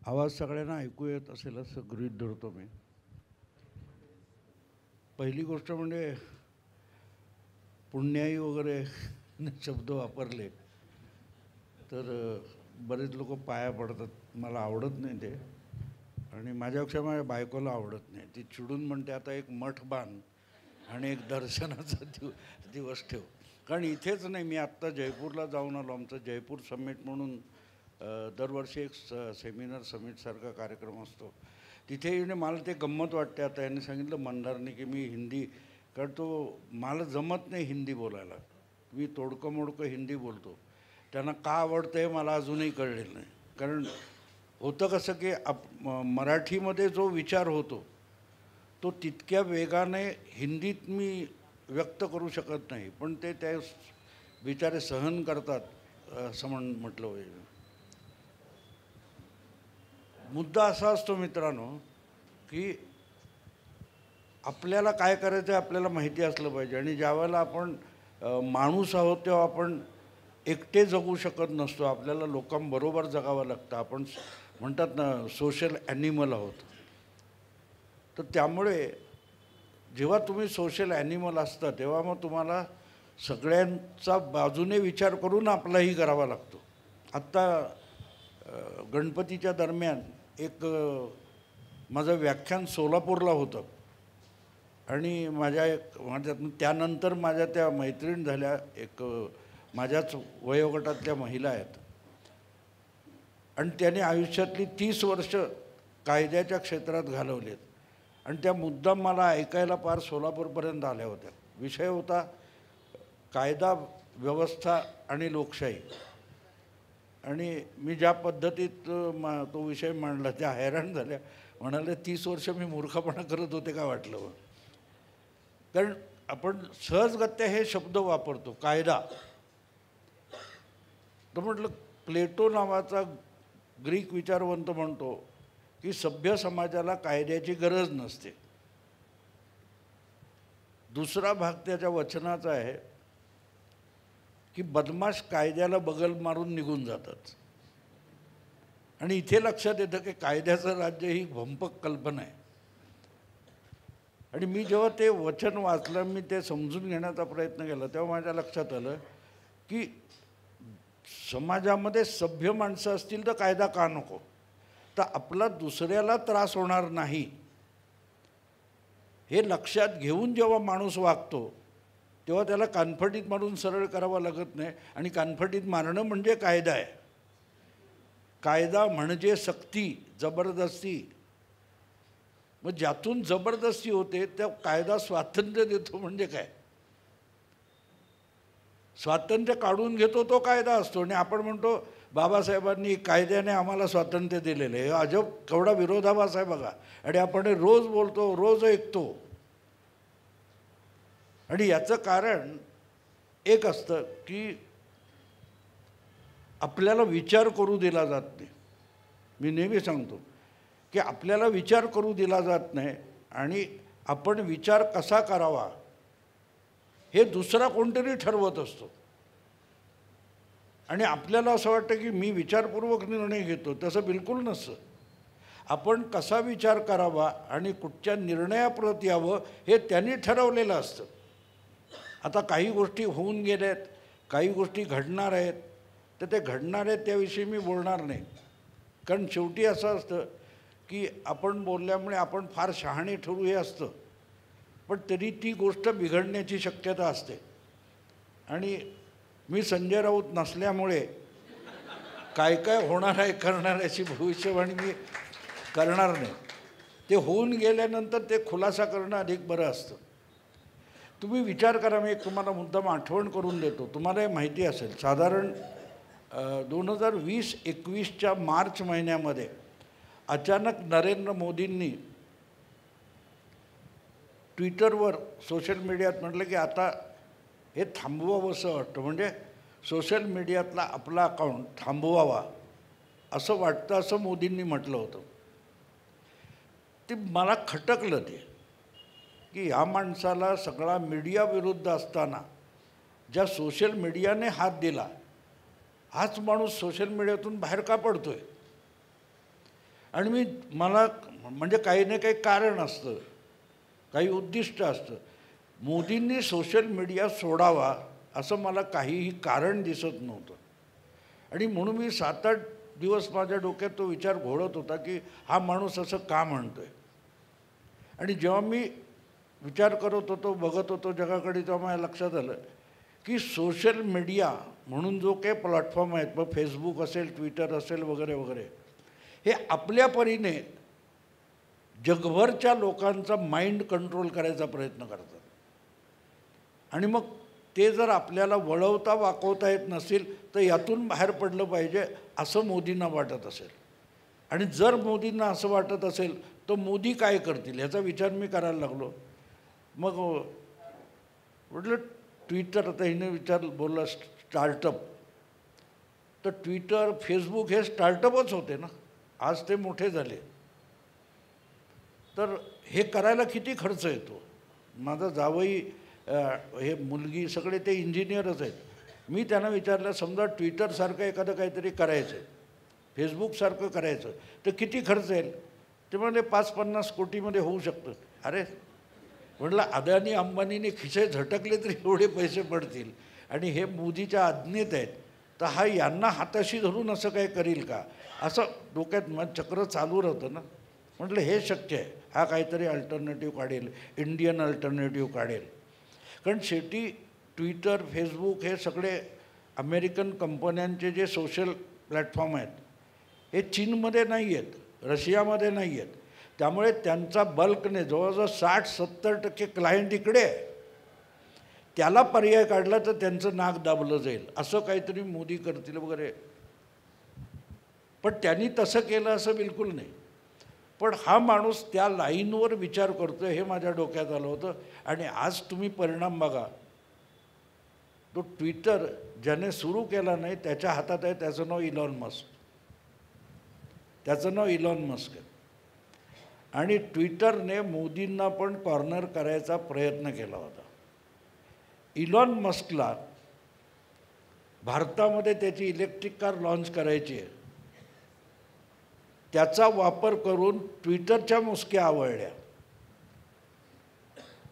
आवाज सगळ्यांना ऐकू येत असेल असं गृहीत धरतो मी. पहिली गोष्ट म्हणजे पुण्याई वगैरे शब्द वापरले तर बरेच लोक पाया पडतात. मला आवडत नाही ते, आणि माझ्यापेक्षा माझ्या बायकोला आवडत नाही. ती चिडून म्हणते आता एक मठ बांध आणि एक दर्शनाचा दिवस ठेव. कारण इथेच नाही, मी आत्ता जयपूरला जाऊन आलो. आमचं जयपूर समिट म्हणून दरवर्षी एक सेमिनार समिटसारखा कार्यक्रम असतो. तिथे येणे मला ते गंमत वाटते. आता यांनी सांगितलं मंदारने की मी हिंदी, कारण तो मला जमत नाही हिंदी बोलायला. मी तोडकं मोडकं हिंदी बोलतो. त्यांना का आवडतं हे मला अजूनही कळलेलं नाही. कारण होतं कसं की मराठीमध्ये जो विचार होतो तो तितक्या वेगाने हिंदीत मी व्यक्त करू शकत नाही, पण ते त्या विचारे सहन करतात असं म्हटलं पाहिजे. मुद्दा असा असतो मित्रांनो की आपल्याला काय करायचं आहे आपल्याला माहिती असलं पाहिजे. आणि ज्यावेळेला आपण माणूस आहोत तेव्हा आपण एकटे जगू शकत नसतो. आपल्याला लोकांबरोबर जगावं लागतं. आपण म्हणतात ना सोशल ॲनिमल आहोत. तर त्यामुळे जेव्हा तुम्ही सोशल ॲनिमल असता तेव्हा मग तुम्हाला सगळ्यांचा बाजूने विचार करून आपलाही करावा लागतो. आत्ता गणपतीच्या दरम्यान एक माझं व्याख्यान सोलापूरला होतं, आणि त्यानंतर माझ्या त्या मैत्रीण झाल्या, एक माझ्याच वयोगटातल्या महिला आहेत, आणि त्याने आयुष्यातली 30 वर्ष कायद्याच्या क्षेत्रात घालवलेत. आणि त्या मुद्दाम मला ऐकायला पार सोलापूरपर्यंत आल्या होत्या. विषय होता कायदा व्यवस्था आणि लोकशाही. आणि मी ज्या पद्धतीत तो विषय मांडला त्या हैराण झाल्या. म्हणाले 30 वर्ष मी मूर्खपणा करत होते का वाटलं. कारण आपण सहजगत्या हे शब्द वापरतो कायदा. तर म्हटलं प्लेटो नावाचा ग्रीक विचारवंत म्हणतो की सभ्य समाजाला कायद्याची गरज नसते. दुसरा भाग त्याच्या वचनाचा आहे की बदमाश कायद्याला बगल मारून निघून जातात. आणि इथे लक्षात येतं की कायद्याचं राज्य ही भंपक कल्पना आहे. आणि मी जेव्हा ते वचन वाचलं, मी ते समजून घेण्याचा प्रयत्न केला, तेव्हा माझ्या लक्षात आलं की समाजामध्ये सभ्य माणसं असतील तर कायदा का नको. तर आपला दुसऱ्याला त्रास होणार नाही हे लक्षात घेऊन जेव्हा माणूस वागतो तेव्हा त्याला कानफटीत मारून सरळ करावं लागत नाही. आणि कानफटीत मारणं म्हणजे कायदा आहे. कायदा म्हणजे सक्ती, जबरदस्ती. मग ज्यातून जबरदस्ती होते त्या कायदा स्वातंत्र्य देतो म्हणजे काय. स्वातंत्र्य काढून घेतो तो कायदा असतो. आणि आपण म्हणतो बाबासाहेबांनी कायद्याने आम्हाला स्वातंत्र्य दिलेलं आहे. अजब केवढा विरोधाभास आहे बघा. आणि आपण रोज बोलतो, रोज ऐकतो. आणि याचं कारण एक असतं की आपल्याला विचार करू दिला जात नाही. मी नेहमी सांगतो की आपल्याला विचार करू दिला जात नाही, आणि आपण विचार कसा करावा हे दुसरा कोणतरी ठरवत असतो. आणि आपल्याला असं वाटतं की मी विचारपूर्वक निर्णय घेतो. तसं बिलकुल नसतं. आपण कसा विचार करावा आणि कुठच्या निर्णयाप्रत यावं हे त्यांनी ठरवलेलं असतं. आता काही गोष्टी होऊन गेल्यात, काही गोष्टी घडणार आहेत, तर ते घडणार आहेत त्याविषयी मी बोलणार नाही. कारण शेवटी असं असतं की आपण बोलल्यामुळे आपण फार शहाणे ठरू हे असतं, पण तरी ती गोष्ट बिघडण्याची शक्यता असते. आणि मी संजय राऊत नसल्यामुळे काय काय होणार आहे करणार याची भविष्यवाणी मी करणार नाही. ते होऊन गेल्यानंतर ते खुलासा करणं अधिक बरं असतं. तुम्ही विचार करा, मी तुम्हाला मुद्दाम आठवण करून देतो. तुम्हाला हे माहिती असेल, साधारण 2020-21च्या मार्च महिन्यामध्ये अचानक नरेंद्र मोदींनी ट्विटरवर, सोशल मीडियात म्हटलं की आता हे थांबवावं असं वाटतं. म्हणजे सोशल मीडियातला आपला अकाउंट थांबवावा असं वाटतं, असं मोदींनी म्हटलं होतं. ते मला खटकलं ते की या माणसाला सगळा मीडिया विरुद्ध असताना ज्या सोशल मीडियाने हात दिला, हाच माणूस सोशल मीडियातून बाहेर का पडतोय. आणि मला म्हणजे काही ना काही कारण असतं, काही उद्दिष्ट असतं. मोदींनी सोशल मीडिया सोडावा असं मला काहीही कारण दिसत नव्हतं. आणि म्हणून मी 7-8 दिवस माझ्या डोक्यात तो विचार घोळत होता की हा माणूस असं का म्हणतोय. आणि जेव्हा मी विचार करत होतो, बघत होतो जगाकडे, तेव्हा माझ्या लक्षात आलं की सोशल मीडिया म्हणून जो काही प्लॅटफॉर्म आहेत, मग फेसबुक असेल, ट्विटर असेल, वगैरे वगैरे, हे आपल्या परीने जगभरच्या लोकांचा माइंड कंट्रोल करायचा प्रयत्न करतात. आणि मग ते जर आपल्याला वळवता वाकवता येत नसेल तर यातून बाहेर पडलं पाहिजे असं मोदींना वाटत असेल. आणि जर मोदींना असं वाटत असेल तर मोदी काय करतील ह्याचा विचार मी करायला लागलो. मग म्हटलं ट्विटर, आता हिने बोलला स्टार्टअप, तर ट्विटर, फेसबुक हे स्टार्टअपच होते ना, आज ते मोठे झाले. तर हे करायला किती खर्च येतो. माझा जावई, हे मुलगी, सगळे ते इंजिनियरच आहेत. मी त्यांना विचारलं, समजा ट्विटरसारखं एखादं काहीतरी करायचं आहे, फेसबुकसारखं करायचं, तर किती खर्च येईल. ते म्हणजे 5-50 कोटीमध्ये होऊ शकतं. अरे म्हटलं, अदानी अंबानीने खिसे झटकले तरी एवढे पैसे पडतील, आणि हे मोदीच्या आज्ञेत आहेत, तर हा यांना हाताशी धरून असं काय करील का, असं डोक्यात मग चक्र चालू राहतं ना. म्हटलं हे शक्य आहे, हा काहीतरी अल्टरनेटिव्ह काढेल, इंडियन अल्टरनेटिव्ह काढेल. कारण शेवटी ट्विटर, फेसबुक हे सगळे अमेरिकन कंपन्यांचे जे सोशल प्लॅटफॉर्म आहेत, हे चीनमध्ये नाही आहेत, रशियामध्ये नाही आहेत. त्यामुळे त्यांचा बल्कने जवळजवळ 60-70% क्लायंट इकडे आहे. त्याला पर्याय काढला तर त्यांचं नाक दाबलं जाईल, असं काहीतरी मोदी करतील वगैरे. पण त्यांनी तसं केलं असं बिलकुल नाही. पण हा माणूस त्या लाईनवर विचार करतो हे माझ्या डोक्यात आलं होतं. आणि आज तुम्ही परिणाम बघा, तो ट्विटर ज्याने सुरू केला नाही त्याच्या हातात आहे, त्याचं नाव इलॉन मस्क. त्याचं नाव इलॉन मस्क आहे. आणि ट्विटरने मोदींना पण कॉर्नर करायचा प्रयत्न केला होता. इलॉन मस्कला भारतामध्ये त्याची इलेक्ट्रिक कार लॉन्च करायची आहे, त्याचा वापर करून ट्विटरच्या मुसक्या आवळल्या.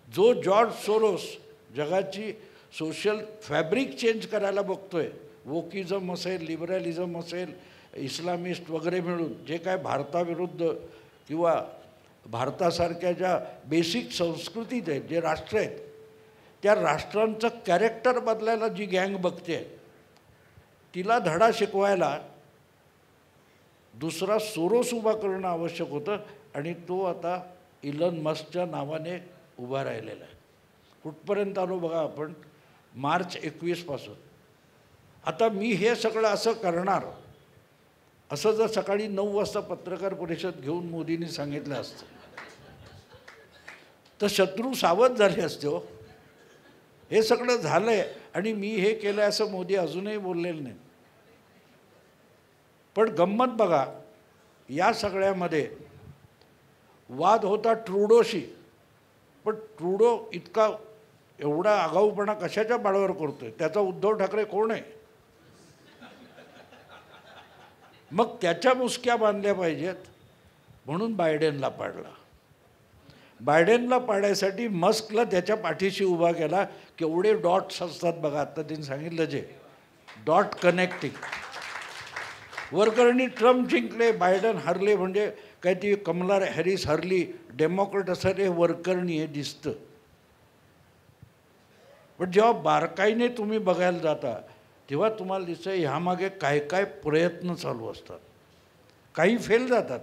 जो जॉर्ज सोरोस जगाची सोशल फॅब्रिक चेंज करायला बघतोय, वोकिझम असेल, लिबरलिझम असेल, इस्लामिस्ट वगैरे मिळून जे काय भारताविरुद्ध किंवा भारतासारख्या ज्या बेसिक संस्कृतीत आहेत, जे राष्ट्र आहेत, त्या राष्ट्रांचं कॅरेक्टर बदलायला जी गँग बघते, तिला धडा शिकवायला दुसरा सोरोस उभा करणं आवश्यक होतं. आणि तो आता इलॉन मस्कच्या नावाने उभा राहिलेला आहे. कुठपर्यंत आलो बघा आपण, मार्च 21 पासून. आता मी हे सगळं असं करणार असं जर सकाळी 9 वाजता पत्रकार परिषद घेऊन मोदींनी सांगितलं असतं तर शत्रू सावध झाले असते. हो, हे सगळं झालं आहे आणि मी हे केलं असं मोदी अजूनही बोललेलं नाही. पण गंमत बघा, या सगळ्यामध्ये वाद होता ट्रुडोशी. पण ट्रुडो इतका एवढा आगाऊपणा कशाच्या बाळावर करतोय, त्याचा उद्धव ठाकरे कोण आहे. मग त्याच्या मुसक्या बांधल्या पाहिजेत म्हणून बायडेनला पाडला. बायडेनला पाडायसाठी मस्कला त्याच्या पाठीशी उभा केला. केवढे डॉट्स असतात बघा, आता त्यांनी सांगितलं जे डॉट कनेक्टिंग. वरकरणी ट्रम्प जिंकले, बायडन हरले, म्हणजे काय ती कमला हॅरिस हरली, डेमोक्रेट असं हे वरकरणी हे दिसतं. पण जेव्हा बारकाईने तुम्ही बघायला जाता तेव्हा तुम्हाला दिसतं ह्यामागे काय काय प्रयत्न चालू असतात. काही फेल जातात,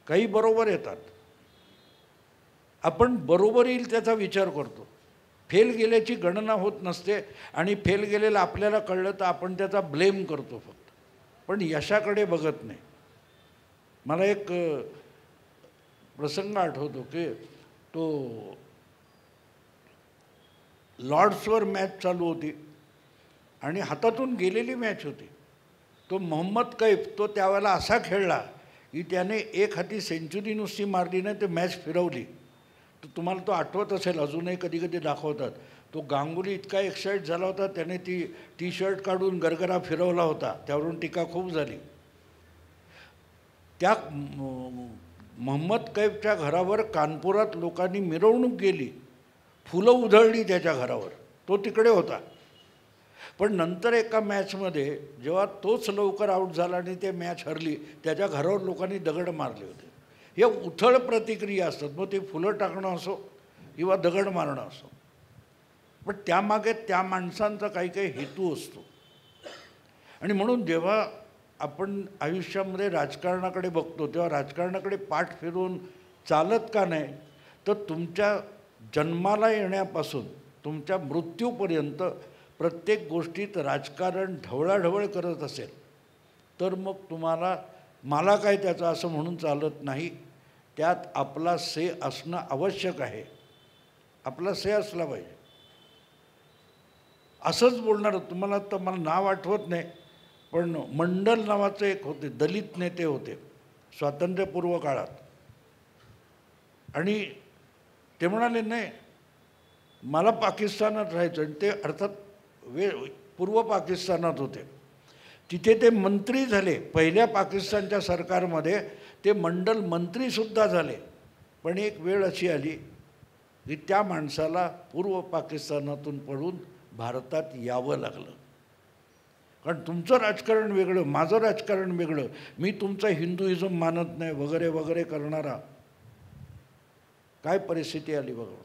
काही बरोबर येतात. आपण बरोबर येईल त्याचा विचार करतो, फेल गेल्याची गणना होत नसते. आणि फेल गेलेलं आपल्याला कळलं तर आपण त्याचा ब्लेम करतो फक्त, पण यशाकडे बघत नाही. मला एक प्रसंग आठवतो की तो लॉर्ड्सवर मॅच चालू होती आणि हातातून गेलेली मॅच होती. तो मोहम्मद कैफ तो त्यावेळेला असा खेळला की त्याने एक हाती सेंचुरी नुसती मारली नाही, ते मॅच फिरवली. तर तुम्हाला तो आठवत असेल, अजूनही कधी कधी दाखवतात. तो गांगुली इतका एक्साईट झाला होता, त्याने टी शर्ट काढून गरगरा फिरवला होता, त्यावरून टीका खूप झाली. त्या मोहम्मद कैफच्या घरावर कानपुरात लोकांनी मिरवणूक गेली, फुलं उधळली त्याच्या घरावर, तो तिकडे होता. पण नंतर एका मॅचमध्ये जेव्हा तोच लवकर आऊट झाला आणि ते मॅच हरली, त्याच्या घरावर लोकांनी दगड मारले होते. हे उथळ प्रतिक्रिया असतात, मग ते फुलं टाकणं असो किंवा दगड मारणं असो. पण त्यामागे त्या माणसांचा काही काही हेतू असतो. आणि म्हणून जेव्हा आपण आयुष्यामध्ये राजकारणाकडे बघतो तेव्हा राजकारणाकडे पाठ फिरून चालत का नाही, तर तुमच्या जन्माला येण्यापासून तुमच्या मृत्यूपर्यंत प्रत्येक गोष्टीत राजकारण ढवळाढवळ करत असेल तर मग तुम्हाला मला काय त्याचं असं म्हणून चालत नाही. त्यात आपला से असणं आवश्यक आहे, आपला से असला पाहिजे. असंच बोलणार तुम्हाला, तर मला नाव आठवत नाही, पण मंडल नावाचे एक होते, दलित नेते होते स्वातंत्र्यपूर्व काळात. आणि ते म्हणाले नाही मला पाकिस्तानात राहायचं, आणि ते अर्थात पूर्व पाकिस्तानात होते. तिथे ते मंत्री झाले, पहिल्या पाकिस्तानच्या सरकारमध्ये ते मंडल मंत्रीसुद्धा झाले. पण एक वेळ अशी आली की त्या माणसाला पूर्व पाकिस्तानातून पळून भारतात यावं लागलं. कारण तुमचं राजकारण वेगळं, माझं राजकारण वेगळं, मी तुमचं हिंदुइझम मानत नाही वगैरे वगैरे करणारा. काय परिस्थिती आली बघा.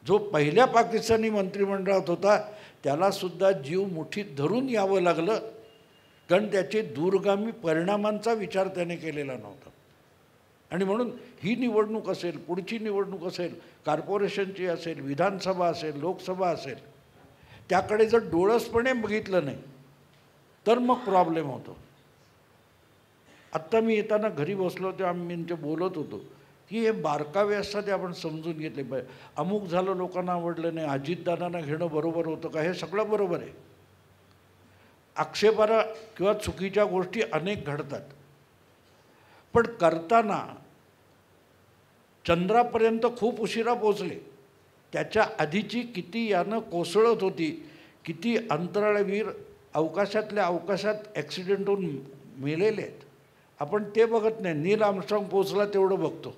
जो पहिल्या पाकिस्तानी मंत्रिमंडळात होता त्यालासुद्धा जीव मुठीत धरून यावं लागलं, कारण त्याचे दूरगामी परिणामांचा विचार त्याने केलेला नव्हता. आणि म्हणून ही निवडणूक असेल, पुढची निवडणूक असेल, कॉर्पोरेशनची असेल, विधानसभा असेल, लोकसभा असेल, त्याकडे जर डोळसपणे बघितलं नाही तर मग प्रॉब्लेम होतो. आत्ता मी येताना घरी बसलो तेव्हा आम्ही म्हणजे बोलत होतो की हे बारकावे असतात ते आपण समजून घेतले पाहिजे. अमुक झालं लोकांना आवडलं नाही, अजितदादांना घेणं बरोबर होतं का, हे सगळं बरोबर आहे. आक्षेपार्ह किंवा चुकीच्या गोष्टी अनेक घडतात, पण करताना चंद्रापर्यंत खूप उशिरा पोचले. त्याच्या आधीची किती यानं कोसळत होती, किती अंतराळवीर अवकाशातल्या अवकाशात ॲक्सिडेंट होऊन मेलेले आहेत, आपण ते बघत नाही. नील आर्मस्ट्रॉंग पोचला तेवढं बघतो,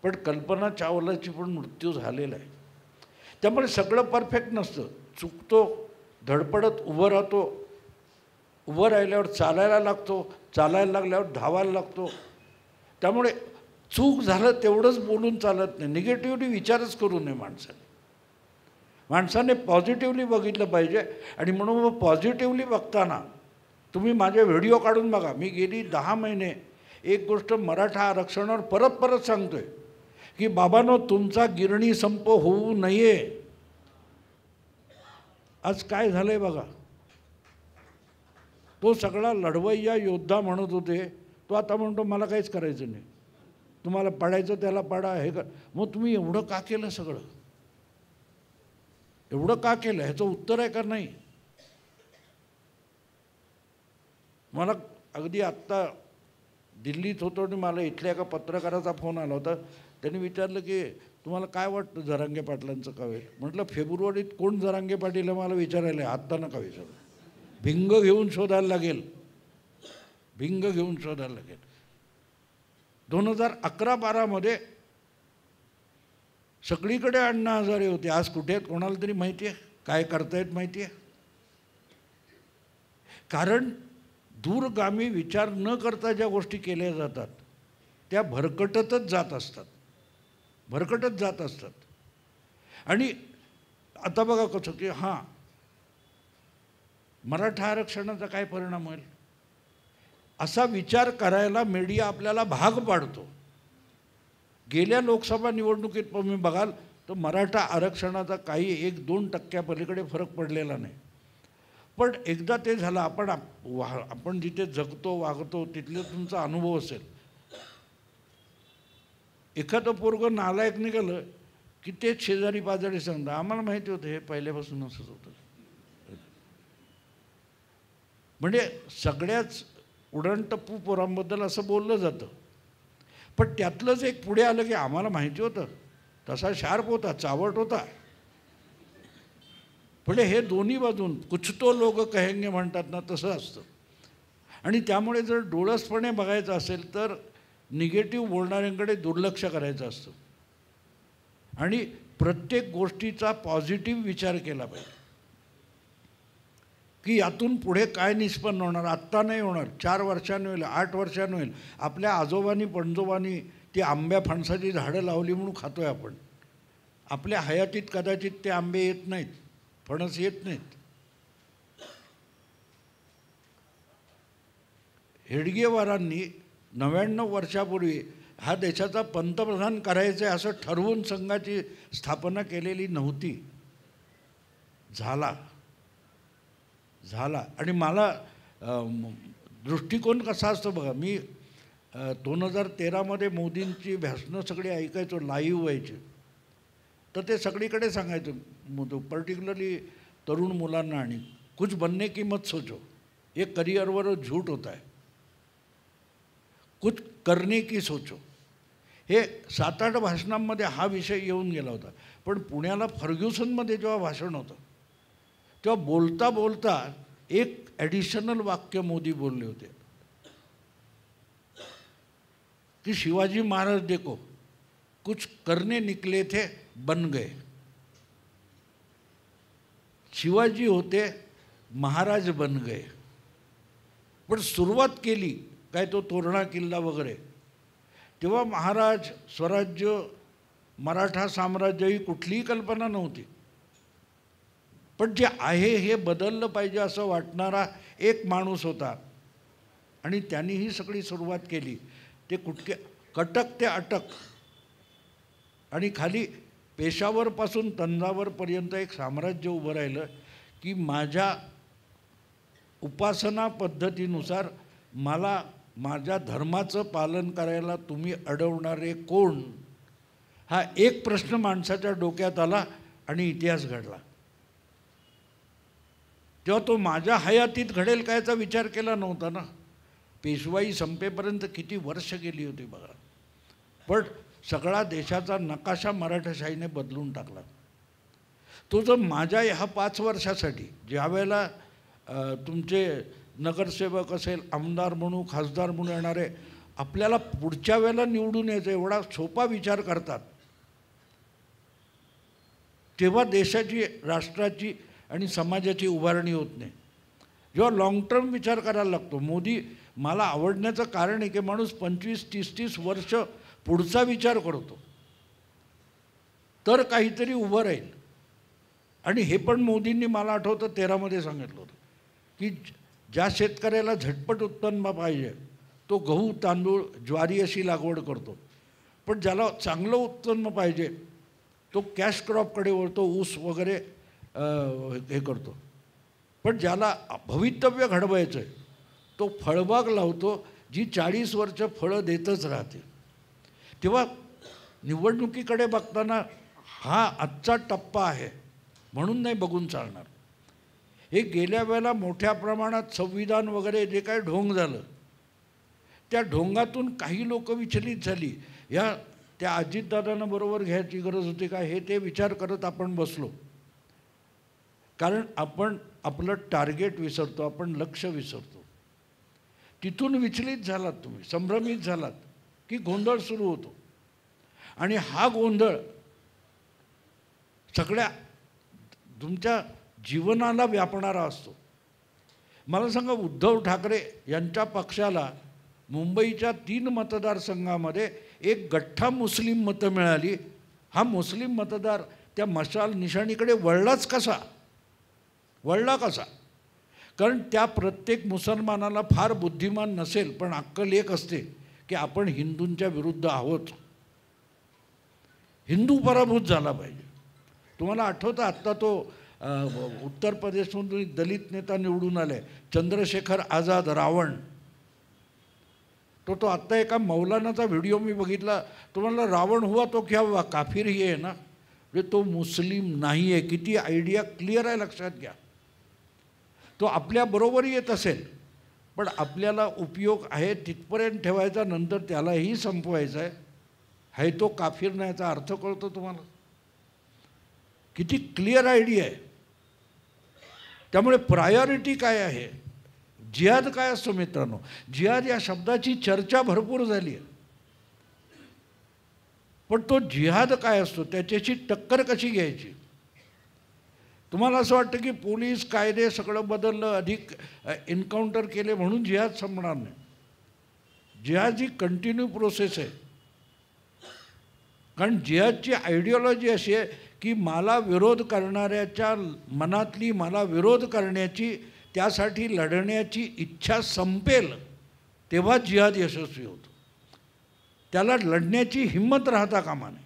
पण कल्पना चावलाची पण मृत्यू झालेला आहे. त्यामुळे सगळं परफेक्ट नसतं, चुकतो, धडपडत उभं राहतो, उभं राहिल्यावर चालायला लागतो, चालायला लागल्यावर धावायला लागतो. त्यामुळे चूक झालं तेवढंच बोलून चालत नाही, निगेटिव्हली विचारच करू नये माणसाने. माणसाने पॉझिटिव्हली बघितलं पाहिजे. आणि म्हणून मग पॉझिटिव्हली बघताना तुम्ही माझे व्हिडिओ काढून बघा. मी गेली 10 महिने एक गोष्ट मराठा आरक्षणावर परत परत सांगतोय की बाबांनो, तुमचा गिरणी संप होऊ नये. आज काय झालंय बघा. तो सगळा लढवय्या योद्धा म्हणत होते, तो आता म्हणतो मला काहीच करायचं नाही, तुम्हाला पाडायचं त्याला पाडा, हे कर. मग तुम्ही एवढं का केलं, सगळं एवढं का केलं, ह्याचं उत्तर आहे का नाही. मला अगदी आत्ता दिल्लीत होतो आणि मला इथल्या एका पत्रकाराचा फोन आला होता. त्यांनी विचारलं की तुम्हाला काय वाटतं जरांगे पाटलांचं का होईल. म्हटलं फेब्रुवारीत कोण जरांगे पाटील मला विचारायला, आत्ता नका विचारू, भिंग घेऊन शोधायला लागेल, भिंग घेऊन शोधायला लागेल. 2011-12 सगळीकडे अण्णा हजारे होते. आज कुठे आहेत कोणाला तरी माहिती आहे, काय करतायत माहिती आहे. कारण दूरगामी विचार न करता ज्या गोष्टी केल्या जातात त्या भरकटतच जात असतात, भरकटत जात असतात. आणि आता बघा कसं की हां, मराठा आरक्षणाचा काय परिणाम होईल असा विचार करायला मीडिया आपल्याला भाग पाडतो. गेल्या लोकसभा निवडणुकीत तुम्ही बघाल तर मराठा आरक्षणाचा काही 1-2% पलीकडे फरक पडलेला नाही. पण एकदा ते झालं, आपण जिथे जगतो वागतो तिथले तुमचा अनुभव असेल. एखादं पोरगं नालायक निघालं की ते शेजारी पाजारी सांगतं आम्हाला माहिती होतं हे पहिल्यापासून असंच होतं. म्हणजे सगळ्याच उडणटप्पू पोरांबद्दल असं बोललं जातं. पण त्यातलंच एक पुढे आलं की आम्हाला माहिती होतं, तसा शार्प होता, चावट होता. पुढे हे दोन्ही बाजून कुछ तो लोग कहेंगे म्हणतात ना, तसं असतं. आणि त्यामुळे जर डोळसपणे बघायचं असेल तर निगेटिव्ह बोलणाऱ्यांकडे दुर्लक्ष करायचं असतं आणि प्रत्येक गोष्टीचा पॉझिटिव्ह विचार केला पाहिजे की यातून पुढे काय निष्पन्न होणार. आत्ता नाही होणार, 4 वर्षांनी होईल, 8 वर्षांनी होईल. आपल्या आजोबांनी पणजोबांनी ती आंब्या फणसाची झाडं लावली म्हणून खातोय आपण. आपल्या हयातीत कदाचित ते आंबे येत नाहीत, फणस येत नाहीत. हेडगेवारांनी 99 वर्षापूर्वी हा देशाचा पंतप्रधान करायचं आहे असं ठरवून संघाची स्थापना केलेली नव्हती. झाला. आणि मला दृष्टिकोन कसा असतो बघा. मी 2013मध्ये मोदींची भाषणं सगळी ऐकायचो, लाईव्ह व्हायची. तर ते सगळीकडे सांगायचं, पर्टिक्युलरली तरुण मुलांना, आणि कुछ बनने की मत सोचो, ये करिअरवर झूठ होता है, कुछ करने की सोचो. हे 7-8 भाषणांमध्ये हा विषय येऊन गेला होता. पण पुण्याला फर्ग्युसनमध्ये जेव्हा भाषण होतं तेव्हा बोलता बोलता एक ॲडिशनल वाक्य मोदी बोलले होते की शिवाजी महाराज देखो कुछ करने निकले थे बन गए. शिवाजी होते, महाराज बन गए. पण सुरुवात केली काय तो तोरणा किल्ला वगैरे, तेव्हा महाराज, स्वराज्य, मराठा साम्राज्य ही कुठलीही कल्पना नव्हती. पण जे आहे हे बदललं पाहिजे असं वाटणारा एक माणूस होता आणि त्यांनी ही सगळी सुरुवात केली. ते कटक ते अटक आणि खाली पेशावरपासून तंजावरपर्यंत एक साम्राज्य उभं राहिलं की माझ्या उपासना पद्धतीनुसार मला माझ्या धर्माचं पालन करायला तुम्ही अडवणारे कोण, हा एक प्रश्न माणसाच्या डोक्यात आला आणि इतिहास घडला. तेव्हा तो माझ्या हयातीत घडेल का याचा विचार केला नव्हता ना. पेशवाई संपेपर्यंत किती वर्ष गेली होती बघा. पण सगळा देशाचा नकाशा मराठाशाहीने बदलून टाकला. तो जर माझ्या ह्या 5 वर्षासाठी ज्या वेळेला तुमचे नगरसेवक असेल, आमदार म्हणून, खासदार म्हणून येणारे आपल्याला पुढच्या वेळेला निवडून यायचं एवढा सोपा विचार करतात, तेव्हा देशाची, राष्ट्राची आणि समाजाची उभारणी होत नाही. जेव्हा लॉंग टर्म विचार करायला लागतो. मोदी मला आवडण्याचं कारण आहे की माणूस 25-30 वर्ष पुढचा विचार करतो तर काहीतरी उभं राहील. आणि हे पण मोदींनी मला आठवतं 13मध्ये सांगितलं होतं की ज्या शेतकऱ्याला झटपट उत्पन्न पाहिजे तो गहू, तांदूळ, ज्वारी अशी लागवड करतो. पण ज्याला चांगलं उत्पन्न पाहिजे तो कॅश क्रॉपकडे वळतो, ऊस वगैरे हे करतो. पण ज्याला भवितव्य घडवायचं आहे तो फळबाग लावतो जी 40 वर्ष फळं देतच राहते. तेव्हा निवडणुकीकडे बघताना हा आजचा टप्पा आहे म्हणून नाही बघून चालणार. हे गेल्या वेळेला मोठ्या प्रमाणात संविधान वगैरे जे काय ढोंग झालं त्या ढोंगातून काही लोक विचलित झाली. त्या अजितदादांना बरोबर घ्यायची गरज होती का हे ते विचार करत आपण बसलो. कारण आपण आपलं टार्गेट विसरतो, आपण लक्ष विसरतो. तिथून विचलित झालात तुम्ही, संभ्रमित झालात की गोंधळ सुरू होतो. आणि हा गोंधळ सगळ्या तुमच्या जीवनाला व्यापणारा असतो. मला सांगा, उद्धव ठाकरे यांच्या पक्षाला मुंबईच्या 3 मतदारसंघामध्ये एक गठ्ठा मुस्लिम मतं मिळाली. हा मुस्लिम मतदार त्या मशाल निशाणीकडे वळलाच कसा? कारण त्या प्रत्येक मुसलमानाला फार बुद्धिमान नसेल पण अक्कल एक असते की आपण हिंदूंच्या विरुद्ध आहोत, हिंदू पराभूत झाला पाहिजे. तुम्हाला आठवतं आत्ता तो उत्तर प्रदेशमधून दलित नेता निवडून आले, चंद्रशेखर आझाद, रावण. तो आत्ता एका मौलानाचा व्हिडिओ मी बघितला. तुम्हाला रावण हुआ तो क्या हुआ, काफिर ही आहे ना, म्हणजे तो मुस्लिम नाही आहे. किती आयडिया क्लिअर आहे, लक्षात घ्या. तो आपल्याबरोबर येत असेल पण आपल्याला उपयोग आहे तिथपर्यंत ठेवायचा, नंतर त्यालाही संपवायचा आहे. है तो काफिर नाही याचा अर्थ कळतो तुम्हाला? किती क्लिअर आयडिया आहे. त्यामुळे प्रायोरिटी काय आहे? जिहाद काय असतो मित्रांनो? जिहाद या शब्दाची चर्चा भरपूर झाली आहे, पण तो जिहाद काय असतो, त्याच्याशी टक्कर कशी घ्यायची? तुम्हाला असं वाटतं की पोलीस कायदे सगळं बदललं, अधिक एन्काउंटर केले म्हणून जिहाद संपणार नाही. जिहाद ही कंटिन्यू प्रोसेस आहे. कारण जिहादची आयडिओलॉजी अशी आहे की मला विरोध करणाऱ्याच्या मनातली मला विरोध करण्याची, त्यासाठी लढण्याची इच्छा संपेल तेव्हा जिहाद यशस्वी होतो. त्याला लढण्याची हिंमत राहता कामा नये.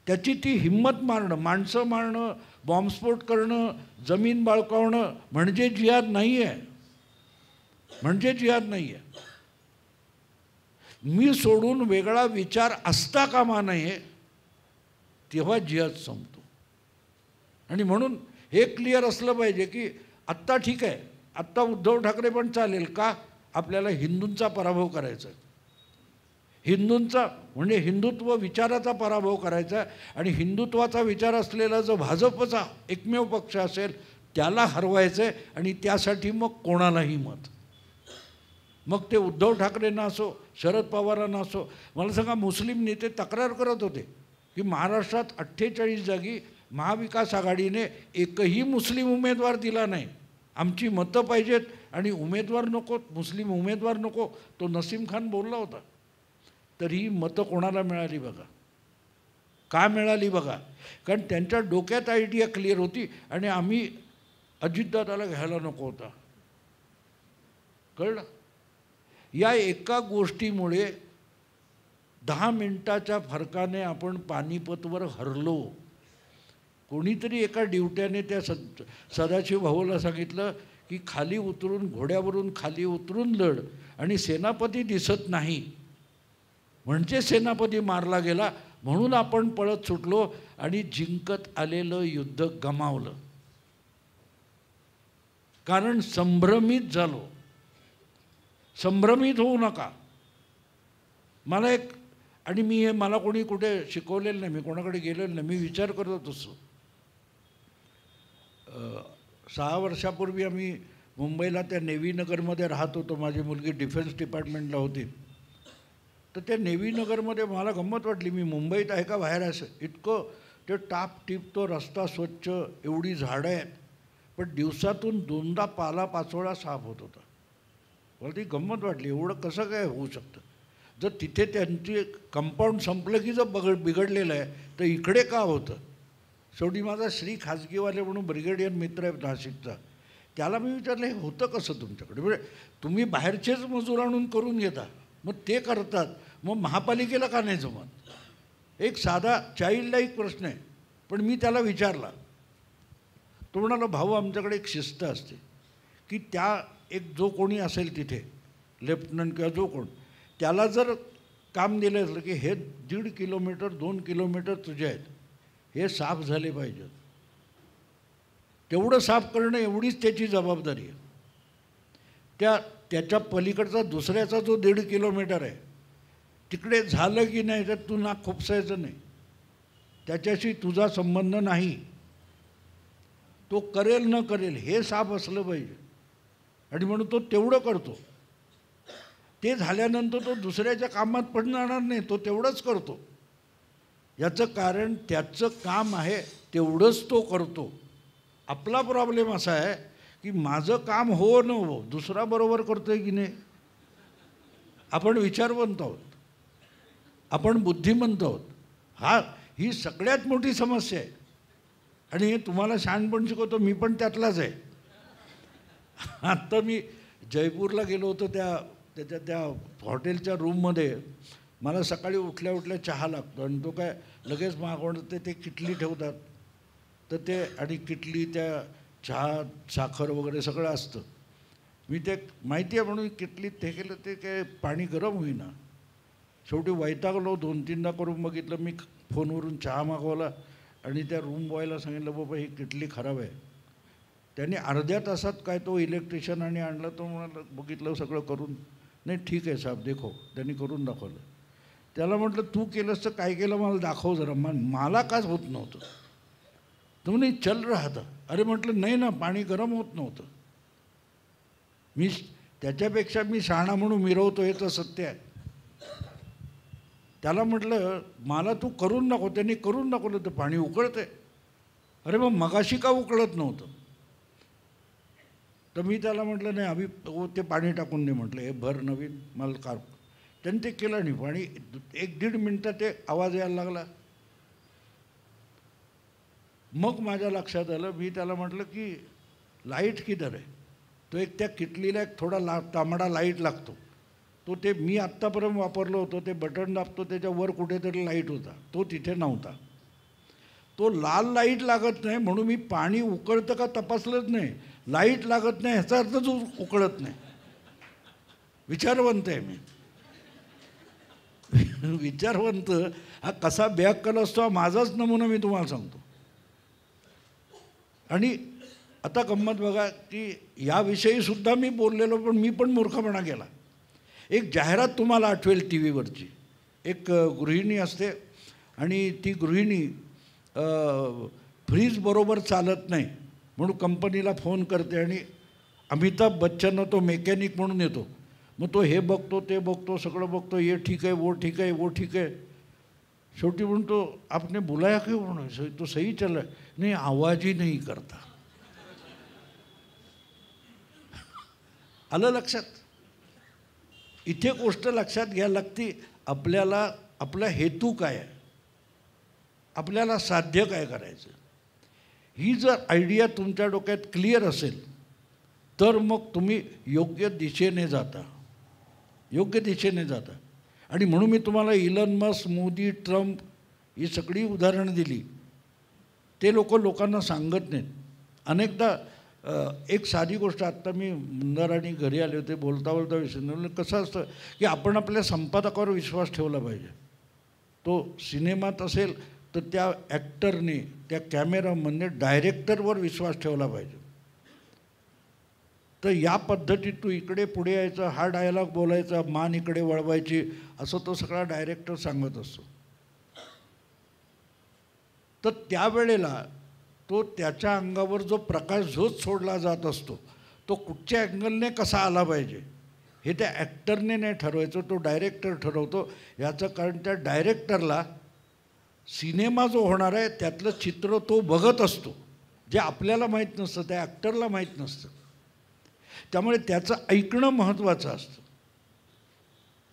त्याची ती हिंमत मारणं, माणसं मारणं, बॉम्बस्फोट करणं, जमीन बळकावणं म्हणजे जिहाद नाही आहे, म्हणजे जिहाद नाही आहे. मी सोडून वेगळा विचार असता कामा नये तेव्हा जिहाद संपतो. आणि म्हणून हे क्लिअर असलं पाहिजे की आत्ता ठीक आहे, आत्ता उद्धव ठाकरे पण चालेल का? आपल्याला हिंदूंचा पराभव करायचा आहे. हिंदूंचा म्हणजे हिंदुत्व विचाराचा पराभव करायचा आहे. आणि हिंदुत्वाचा विचार असलेला जो भाजपचा एकमेव पक्ष असेल त्याला हरवायचं आहे. आणि त्यासाठी मग कोणालाही मत, मग ते उद्धव ठाकरेंना असो, शरद पवारांना असो. मला सांगा, मुस्लिम नेते तक्रार करत होते की महाराष्ट्रात 48 जागी महाविकास आघाडीने एकही मुस्लिम उमेदवार दिला नाही. आमची मतं पाहिजेत आणि उमेदवार नको, मुस्लिम उमेदवार नको. तो नसीम खान बोलला होता. तरी मतं कोणाला मिळाली बघा, का मिळाली बघा? कारण त्यांच्या डोक्यात आयडिया क्लिअर होती आणि आम्ही अजितदादाला घ्यायला नको होता. कळलं? या एका गोष्टीमुळे 10 मिनिटाच्या फरकाने आपण पानिपतवर हरलो. कोणीतरी एका ड्युट्याने त्या सदाशिव भाऊला सांगितलं की खाली उतरून, घोड्यावरून खाली उतरून लढ, आणि सेनापती दिसत नाही म्हणजे सेनापती मारला गेला म्हणून आपण पळत सुटलो आणि जिंकत आलेलं युद्ध गमावलं. कारण संभ्रमित झालो. संभ्रमित होऊ नका. मला एक, आणि मी हे मला कोणी कुठे शिकवलेलं नाही, मी कोणाकडे गेलेलं नाही, मी विचार करत असतो. 6 वर्षापूर्वी आम्ही मुंबईला त्या नेव्ही नगरमध्ये राहत होतो. माझी मुलगी डिफेन्स डिपार्टमेंटला होती. तर त्या नेव्ही नगरमध्ये मला गंमत वाटली. मी मुंबईत आहे का बाहेर असं, इतकं ते टापटीप तो रस्ता स्वच्छ, एवढी झाडं आहेत, पण दिवसातून 2दा पालापाचोळा साफ होत होता. मला ती गंमत वाटली, एवढं कसं काय होऊ शकतं? जर तिथे त्यांची कंपाऊंड संपलं की जर बिघडलेलं आहे तर इकडे का होतं? शेवटी माझा श्री खाजगीवाले म्हणून ब्रिगेडियर मित्र आहे नाशिकचा, त्याला मी विचारलं, हे होतं कसं तुमच्याकडे? म्हणजे तुम्ही बाहेरचेच मजूर आणून करून घेता, मग ते करतात, मग महापालिकेला का नाही जमत? एक साधा चाइल्डलाईक प्रश्न आहे. पण मी त्याला विचारला. तो म्हणाला, भाऊ आमच्याकडे एक शिस्त असते की त्या एक जो कोणी असेल तिथे लेफ्टनंट किंवा जो कोण, त्याला जर काम दिलं असलं की हे 1.5 किलोमीटर 2 किलोमीटर तुझे आहेत, हे साफ झाले पाहिजेत, तेवढं साफ करणं एवढीच त्याची जबाबदारी आहे. त्याच्या पलीकडचा दुसऱ्याचा जो 1.5 किलोमीटर आहे तिकडे झालं की नाही तर तू नाक खुपसायचं नाही, त्याच्याशी तुझा संबंध नाही. तो करेल न करेल हे साफ असलं पाहिजे. आणि म्हणून तो तेवढं करतो. ते झाल्यानंतर तो दुसऱ्याच्या कामात पण जाणार नाही, तो तेवढंच करतो. याचं कारण त्याचं काम आहे तेवढंच तो करतो. आपला प्रॉब्लेम असा आहे की माझं काम हो न हो, दुसरा बरोबर करतोय की नाही. आपण विचारवंत आहोत, आपण बुद्धिमंत आहोत. ही सगळ्यात मोठी समस्या आहे. आणि हे तुम्हाला शहाणपण शिकवतो, मी पण त्यातलाच आहे. आत्ता मी जयपूरला गेलो होतो, त्या हॉटेलच्या रूममध्ये मला सकाळी उठल्या उठल्या चहा लागतो आणि तो काय लगेच मागवणं ते किटली ठेवतात, तर ते आणि किटली त्या चहा साखर वगैरे सगळं असतं. मी ते माहिती आहे म्हणून किटलीत ते केलं, ते काय पाणी गरम होईना. शेवटी वैतागलो, 2-3दा करून बघितलं. मी फोनवरून चहा मागवला आणि त्या रूम बॉयला सांगितलं, बाबा ही किटली खराब आहे. त्यांनी अर्ध्या तासात काय तो इलेक्ट्रिशियन आणि आणला. तो म्हणाला, बघितलं सगळं करून, नाही ठीक आहे साहेब देखो, त्यांनी करून दाखवलं. त्याला म्हटलं, तू केलंस तर काय केलं मला दाखव जरा, मला काच होत नव्हतं. तो म्हणे चल रहा था. अरे म्हटलं नाही ना, पाणी गरम होत नव्हतं. मी त्याच्यापेक्षा मी शहाणा म्हणून मिरवतो हे तर सत्य आहे. त्याला म्हटलं मला तू करून नको, त्यांनी करून दाखवलं तर पाणी उकळते. अरे मग मगाशी का उकळत नव्हतं? तर मी त्याला म्हटलं नाही अभि ते पाणी टाकून दे म्हटलं, हे भर नवीन मला कार. त्यांनी ते केलं नाही. पाणी 1-1.5 मिनटं ते आवाज यायला लागला. मग माझ्या लक्षात आलं. मी त्याला म्हटलं की लाईट किधर आहे? तो एक त्या किटलीला एक थोडा तांबडा लाईट लागतो. तो ते मी आत्तापर्यंत वापरलो होतो, ते बटन दाबतो त्याच्यावर कुठेतरी लाईट होता, तो तिथे नव्हता. तो लाल लाईट लागत नाही म्हणून मी पाणी उकळतं का तपासलंच नाही. लाईट लागत नाही ह्याचा अर्थच उकळत नाही. विचारवंत आहे मी. विचारवंत हा कसा बेअक्कल असतो हा माझाच नमुना मी तुम्हाला सांगतो. आणि आता गंमत बघा की याविषयी सुद्धा मी बोललेलो, पण मी पण मूर्खपणा केला. एक जाहिरात तुम्हाला आठवेल टी व्हीवरची. एक गृहिणी असते आणि ती गृहिणी फ्रीज बरोबर चालत नाही म्हणून कंपनीला फोन करते आणि अमिताभ बच्चननं तो मेकॅनिक म्हणून येतो. मग तो हे बघतो ते बघतो सगळं बघतो, ये ठीक आहे वो ठीक आहे वो ठीक आहे. शेवटी म्हणतो आपने बुलाया क्यों? म्हणून तो सही चल नाही, आवाज ही नहीं करता. आलं लक्षात? इथे गोष्ट लक्षात घ्यायला लागती आपल्याला. आपला हेतू काय आहे, आपल्याला साध्य काय करायचं. ही जर आयडिया तुमच्या डोक्यात क्लिअर असेल तर मग तुम्ही योग्य दिशेने जाता, योग्य दिशेने जाता. आणि म्हणून मी तुम्हाला इलन मस्क, मोदी, ट्रम्प ही सगळी उदाहरणं दिली. ते लोकांना सांगत नाहीत. अनेकदा एक साधी गोष्ट, आत्ता मी मुंदाराणी घरी आले होते, बोलता बोलता विसरलो. कसं असतं की आपण आपल्या संपादकावर विश्वास ठेवला पाहिजे. तो सिनेमात असेल तर त्या ॲक्टरने, त्या कॅमेरामनने डायरेक्टरवर विश्वास ठेवला पाहिजे. तर या पद्धतीत तू इकडे पुढे यायचं, हा डायलॉग बोलायचा, मान इकडे वळवायची, असं तो सगळा डायरेक्टर सांगत असतो. तर त्यावेळेला तो त्याच्या अंगावर जो प्रकाश झोत सोडला जात असतो तो कुठच्या अँगलने कसा आला पाहिजे हे त्या ॲक्टरने नाही ठरवायचं, तो डायरेक्टर ठरवतो. याचं कारण त्या डायरेक्टरला सिनेमा जो होणार आहे त्यातलं चित्र तो बघत असतो, जे आपल्याला माहीत नसतं, त्या ॲक्टरला माहीत नसतं. त्यामुळे त्याचं ऐकणं महत्त्वाचं असतं.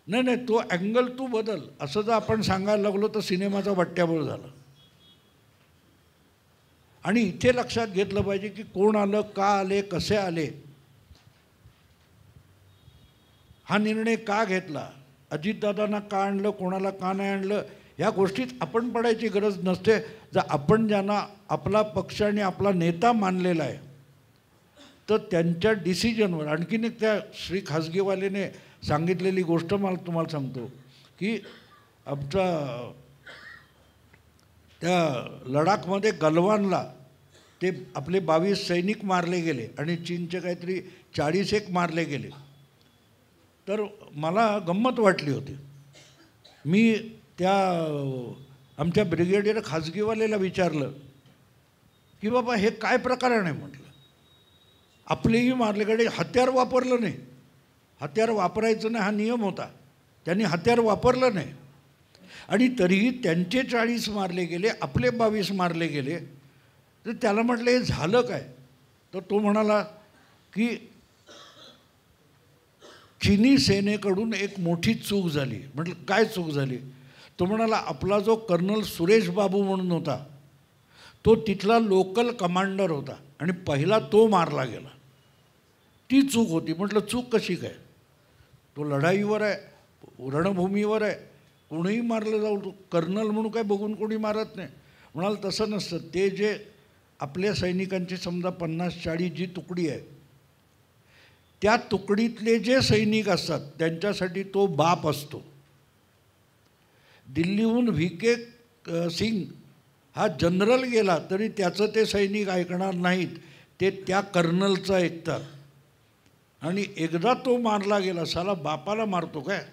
नाही तो अँगल तू बदल असं जर आपण सांगायला लागलो तर सिनेमाचा बट्ट्याबोळ झाला. आणि इथे लक्षात घेतलं पाहिजे की कोण आलं, का आले, कसे आले, हा निर्णय का घेतला, अजितदादांना का आणलं, कोणाला का नाही आणलं, ह्या गोष्टीत आपण पडायची गरज नसते. जर आपण ज्यांना आपला पक्ष आणि आपला नेता मानलेला आहे तर त्यांच्या डिसिजनवर. आणखीन एक त्या श्री खासगीवालेने सांगितलेली गोष्ट मला तुम्हाला सांगतो की आमचा त्या लडाखमध्ये गलवानला ते आपले 22 सैनिक मारले गेले आणि चीनचे काहीतरी 40 मारले गेले. तर मला गंमत वाटली होती. मी त्या आमच्या ब्रिगेडियर खाजगीवालेला विचारलं की बाबा हे काय प्रकरण आहे म्हटलं. आपलेही मारले गेले, हत्यार वापरलं नाही, हत्यार वापरायचं नाही हा नियम होता, त्यांनी हत्यार वापरलं नाही आणि तरीही त्यांचे 40 मारले गेले, आपले 22 मारले गेले. तर त्याला म्हटलं हे झालं काय? तर तो म्हणाला की चीनी सेनेकडून एक मोठी चूक झाली. म्हटलं काय चूक झाली? तो म्हणाला आपला जो कर्नल सुरेश बाबू म्हणून होता तो तिथला लोकल कमांडर होता आणि पहिला तो मारला गेला, ती चूक होती. म्हटलं चूक कशी काय? तो लढाईवर आहे, रणभूमीवर आहे, कोणीही मारलं जाऊ, तो कर्नल म्हणून काय बघून कोणी मारत नाही. म्हणाल तसं नसतं. ते जे आपल्या सैनिकांची समजा 50-40 जी तुकडी आहे त्या तुकडीतले जे सैनिक असतात त्यांच्यासाठी तो बाप असतो. दिल्लीहून व्ही.के. सिंग हा जनरल गेला तरी त्याचं ते सैनिक ऐकणार नाहीत, ते त्या कर्नलचं ऐकतात. आणि एकदा तो मारला गेला, साला बापाला मारतो काय?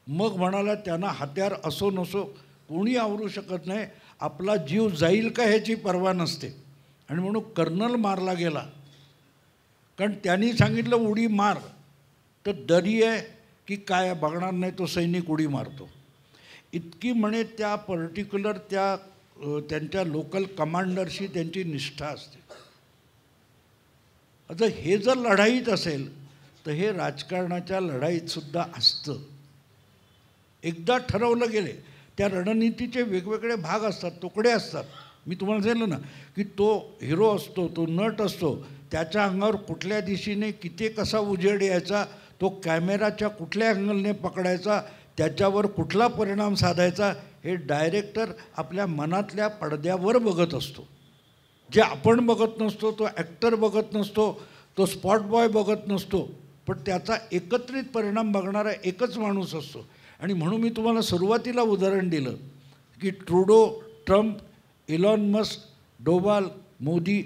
मग म्हणाला त्यांना हत्यार असो नसो कोणी आवरू शकत नाही, आपला जीव जाईल का ह्याची पर्वा नसते. आणि म्हणून कर्नल मारला गेला. कारण त्यांनी सांगितलं उडी मार, तर दरी आहे की काय बघणार नाही, तो सैनिक उडी मारतो. इतकी म्हणे त्या पर्टिक्युलर त्यांच्या लोकल कमांडरशी त्यांची निष्ठा असते. आता हे जर लढाईत असेल तर हे राजकारणाच्या लढाईतसुद्धा असतं. एकदा ठरवलं गेले, त्या रणनीतीचे वेगवेगळे भाग असतात, तुकडे असतात. मी तुम्हाला सांगितलं ना की तो हिरो असतो, तो नट असतो, त्याच्या अंगावर कुठल्या दिशेने किती कसा उजेड यायचा, तो कॅमेराच्या कुठल्या अँगलने पकडायचा, त्याच्यावर कुठला परिणाम साधायचा, हे डायरेक्टर आपल्या मनातल्या पडद्यावर बघत असतो. जे आपण बघत नसतो, तो ॲक्टर बघत नसतो, तो स्पॉट बॉय बघत नसतो, पण त्याचा एकत्रित परिणाम बघणारा एकच माणूस असतो. आणि म्हणून मी तुम्हाला सुरुवातीला उदाहरण दिलं की Trudeau, Trump, Elon Musk, Doval, Modi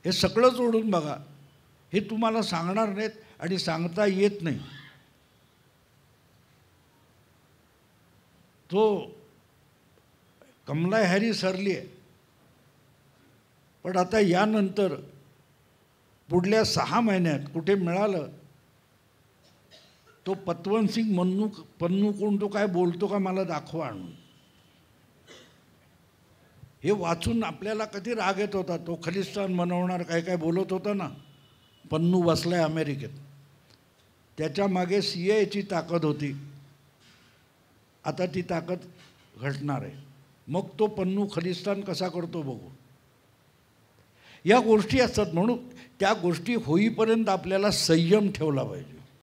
हे सगळं जोडून बघा. हे तुम्हाला सांगणार नाहीत आणि सांगता येत नाही. तो कमला हॅरिस हरली आहे, पण आता यानंतर पुढल्या 6 महिन्यात कुठे मिळालं तो पतवंत सिंग पन्नू कोण, तो काय बोलतो का मला दाखवा आणून. हे वाचून आपल्याला कधी राग येत होता. तो खलिस्तान बनवणार काय काय बोलत होता ना. पन्नू बसलाय अमेरिकेत, त्याच्या मागे CIA ताकद होती. आता ती ताकद घटणार आहे. मग तो पन्नू खलिस्तान कसा करतो बघू. या गोष्टी असतात. म्हणून त्या गोष्टी होईपर्यंत आपल्याला संयम ठेवला पाहिजे.